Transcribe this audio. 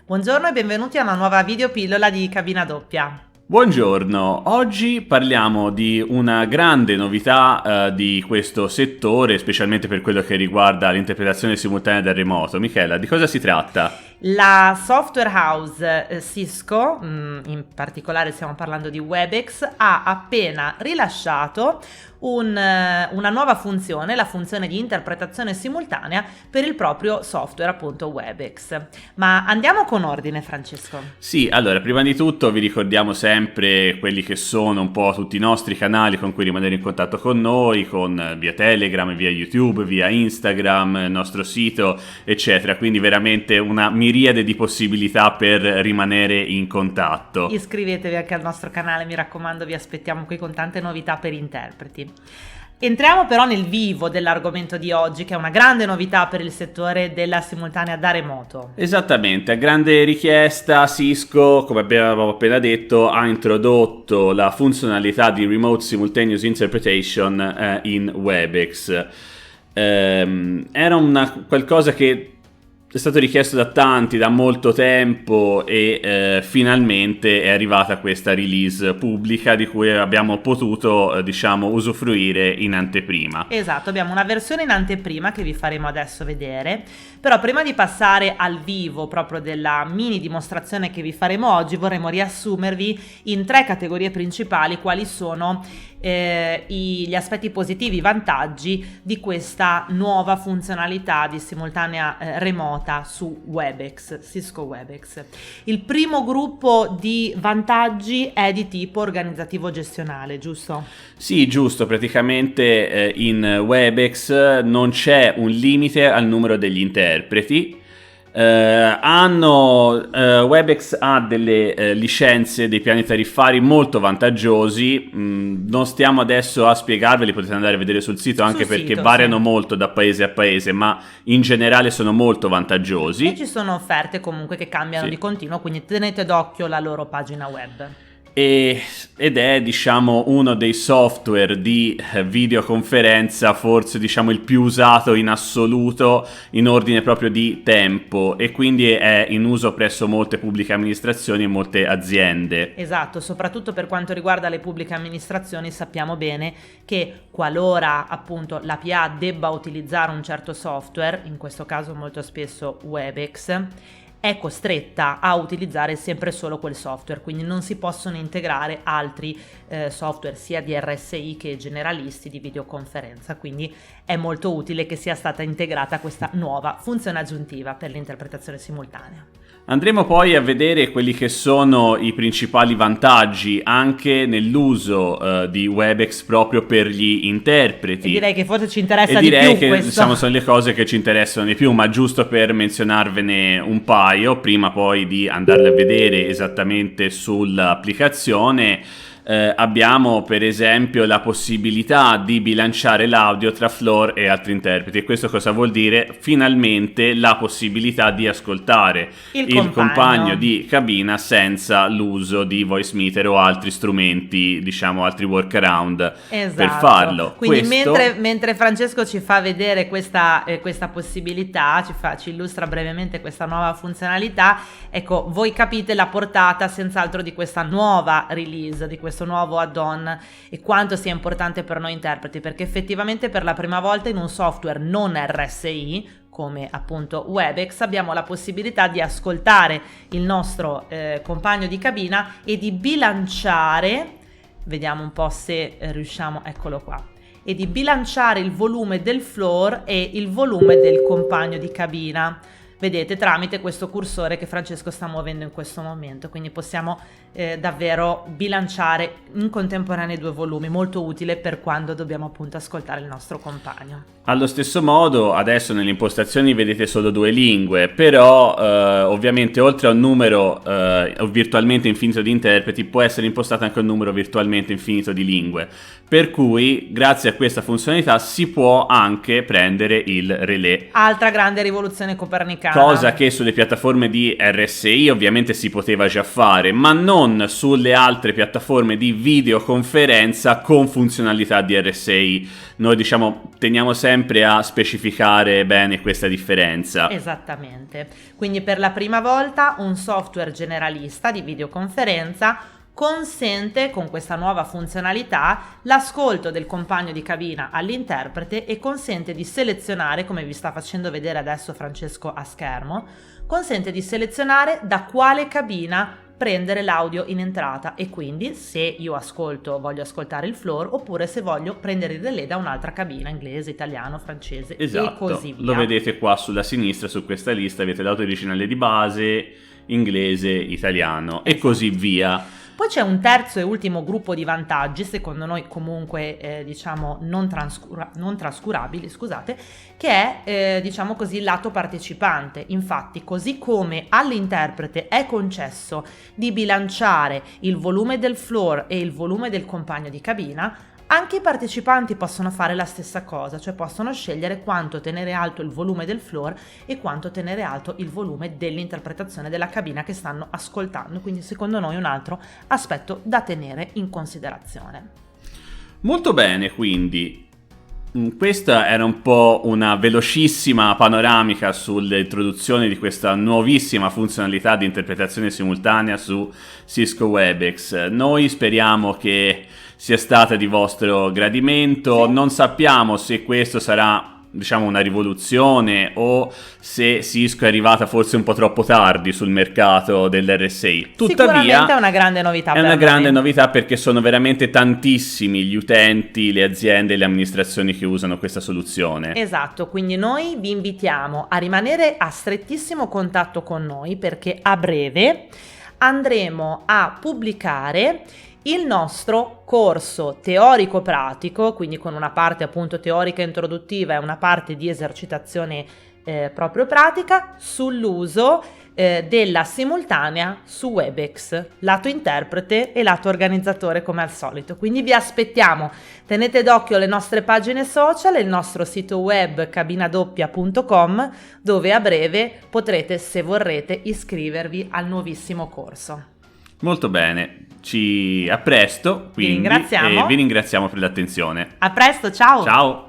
Buongiorno e benvenuti a una nuova videopillola di Cabina Doppia. Buongiorno, oggi parliamo di una grande novità di questo settore, specialmente per quello che riguarda l'interpretazione simultanea da remoto. Michela, di cosa si tratta? La software house Cisco, in particolare stiamo parlando di Webex, ha appena rilasciato una nuova funzione, la funzione di interpretazione simultanea per il proprio software, appunto Webex. Ma andiamo con ordine, Francesco. Sì, allora, prima di tutto vi ricordiamo sempre quelli che sono un po' tutti i nostri canali con cui rimanere in contatto con noi, via Telegram, via YouTube, via Instagram, il nostro sito, eccetera. Quindi veramente una miriade di possibilità per rimanere in contatto. Iscrivetevi anche al nostro canale, mi raccomando, vi aspettiamo qui con tante novità per interpreti. Entriamo però nel vivo dell'argomento di oggi, che è una grande novità per il settore della simultanea da remoto. Esattamente, a grande richiesta Cisco, come abbiamo appena detto, ha introdotto la funzionalità di Remote Simultaneous Interpretation in Webex. Era qualcosa che è stato richiesto da tanti, da molto tempo e finalmente è arrivata questa release pubblica di cui abbiamo potuto, usufruire in anteprima. Esatto, abbiamo una versione in anteprima che vi faremo adesso vedere, però prima di passare al vivo proprio della mini dimostrazione che vi faremo oggi, vorremmo riassumervi in 3 categorie principali quali sono gli aspetti positivi, i vantaggi di questa nuova funzionalità di simultanea remota su Webex, Cisco Webex. Il primo gruppo di vantaggi è di tipo organizzativo gestionale, giusto? Sì, giusto, praticamente in Webex non c'è un limite al numero degli interpreti. Webex ha delle licenze, dei piani tariffari molto vantaggiosi. Non stiamo adesso a spiegarveli, potete andare a vedere sul sito, anche perché variano molto da paese a paese, ma in generale sono molto vantaggiosi. E ci sono offerte comunque che cambiano di continuo, quindi tenete d'occhio la loro pagina web. Ed è uno dei software di videoconferenza forse il più usato in assoluto in ordine proprio di tempo, e quindi è in uso presso molte pubbliche amministrazioni e molte aziende. Esatto, soprattutto per quanto riguarda le pubbliche amministrazioni sappiamo bene che qualora appunto la PA debba utilizzare un certo software, in questo caso molto spesso Webex, è costretta a utilizzare sempre solo quel software, quindi non si possono integrare altri software sia di RSI che generalisti di videoconferenza, quindi è molto utile che sia stata integrata questa nuova funzione aggiuntiva per l'interpretazione simultanea. Andremo poi a vedere quelli che sono i principali vantaggi anche nell'uso di Webex proprio per gli interpreti. E direi che forse ci interessa di più questo. Direi che sono le cose che ci interessano di più, ma giusto per menzionarvene un paio, prima poi di andarle a vedere esattamente sull'applicazione. Abbiamo per esempio la possibilità di bilanciare l'audio tra floor e altri interpreti, e questo cosa vuol dire? Finalmente la possibilità di ascoltare il compagno di cabina senza l'uso di voice meter o altri strumenti, altri workaround per farlo. Quindi mentre Francesco ci fa vedere questa possibilità, ci illustra brevemente questa nuova funzionalità, ecco, voi capite la portata senz'altro di questa nuova release, di questo nuovo add-on, e quanto sia importante per noi interpreti, perché effettivamente per la prima volta in un software non RSI come appunto Webex abbiamo la possibilità di ascoltare il nostro compagno di cabina e di bilanciare, vediamo un po' se riusciamo, eccolo qua, e di bilanciare il volume del floor e il volume del compagno di cabina. Vedete, tramite questo cursore che Francesco sta muovendo in questo momento, quindi possiamo davvero bilanciare in contemporanea i 2 volumi, molto utile per quando dobbiamo appunto ascoltare il nostro compagno. Allo stesso modo adesso nelle impostazioni vedete solo 2 lingue, però ovviamente oltre a un numero virtualmente infinito di interpreti può essere impostato anche un numero virtualmente infinito di lingue, per cui grazie a questa funzionalità si può anche prendere il relè. Altra grande rivoluzione copernicana americana. Cosa che sulle piattaforme di RSI ovviamente si poteva già fare, ma non sulle altre piattaforme di videoconferenza con funzionalità di RSI. Noi diciamo teniamo sempre a specificare bene questa differenza. Esattamente. Quindi per la prima volta un software generalista di videoconferenza consente con questa nuova funzionalità l'ascolto del compagno di cabina all'interprete e consente di selezionare, come vi sta facendo vedere adesso Francesco a schermo, consente di selezionare da quale cabina prendere l'audio in entrata e quindi se io voglio ascoltare il floor oppure se voglio prendere il relay da un'altra cabina, inglese, italiano, francese e così via. Lo vedete qua sulla sinistra su questa lista, avete l'audio originale di base, inglese, italiano e così via. Poi c'è un terzo e ultimo gruppo di vantaggi, secondo noi comunque diciamo non trascurabili, scusate, che è diciamo così il lato partecipante. Infatti, così come all'interprete è concesso di bilanciare il volume del floor e il volume del compagno di cabina, anche i partecipanti possono fare la stessa cosa, cioè possono scegliere quanto tenere alto il volume del floor e quanto tenere alto il volume dell'interpretazione della cabina che stanno ascoltando, quindi secondo noi un altro aspetto da tenere in considerazione. Molto bene, quindi questa era un po' una velocissima panoramica sull'introduzione di questa nuovissima funzionalità di interpretazione simultanea su Cisco Webex. Noi speriamo che sia stata di vostro gradimento, sì. Non sappiamo se questo sarà diciamo una rivoluzione o se Cisco è arrivata forse un po' troppo tardi sul mercato dell'RSI. Tuttavia sicuramente è una grande novità. È una grande novità perché sono veramente tantissimi gli utenti, le aziende e le amministrazioni che usano questa soluzione. Esatto, quindi noi vi invitiamo a rimanere a strettissimo contatto con noi perché a breve andremo a pubblicare il nostro corso teorico-pratico, quindi con una parte appunto teorica introduttiva e una parte di esercitazione proprio pratica sull'uso della simultanea su Webex, lato interprete e lato organizzatore come al solito. Quindi vi aspettiamo, tenete d'occhio le nostre pagine social e il nostro sito web cabinadoppia.com dove a breve potrete, se vorrete, iscrivervi al nuovissimo corso. Molto bene, a presto, quindi, vi ringraziamo. E vi ringraziamo per l'attenzione. A presto, ciao! Ciao!